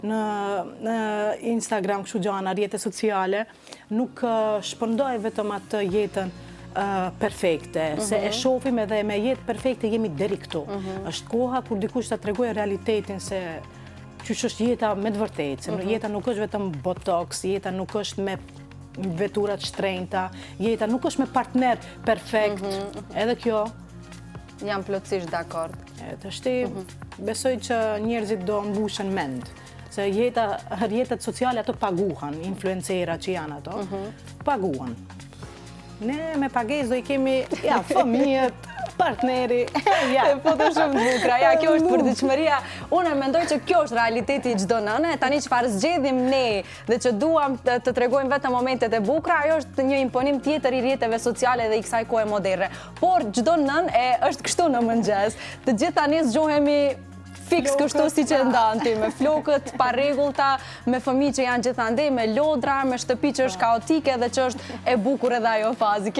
në Instagram, kështu gjana, rrjete sociale, nuk shpërndoj vetëm atë jetën perfekte, se e shohim edhe me jetë perfekte jemi deri këtu. Është koha kur dikush ta tregojë realitetin se qysh është jeta me të vërtetë, se jeta nuk është vetëm botox, jeta nuk është me veturat shtrenjta, jeta nuk është me partner perfekt, edhe kjo. Jam plotësisht dakord. Tashti besoj që njerëzit do mbushen mend. Se rrjetet sociale ato paguhan, influencera që janë ato, paguhan. Ne me pagesë do I kemi, fëmijët, partneri, Po të shumë të bukra, kjo është përditshmëria. Unë mendoj që kjo është realiteti I çdo nëne, tani çfarë zgjedhim ne dhe që duam të tregojmë vetëm momentet e bukura, ajo është një imponim tjetër I rrjeteve sociale dhe I kësaj kohe moderne. Por çdo nënë është kështu në mëngjes. Të gjithë tani zgjohemi fiks kështu si që ndanti, me flokët, pa rregullta, me fëmijë që janë gjithandej, me lodra, me shtëpi që është kaotike dhe që është e bukur edhe ajo fazi.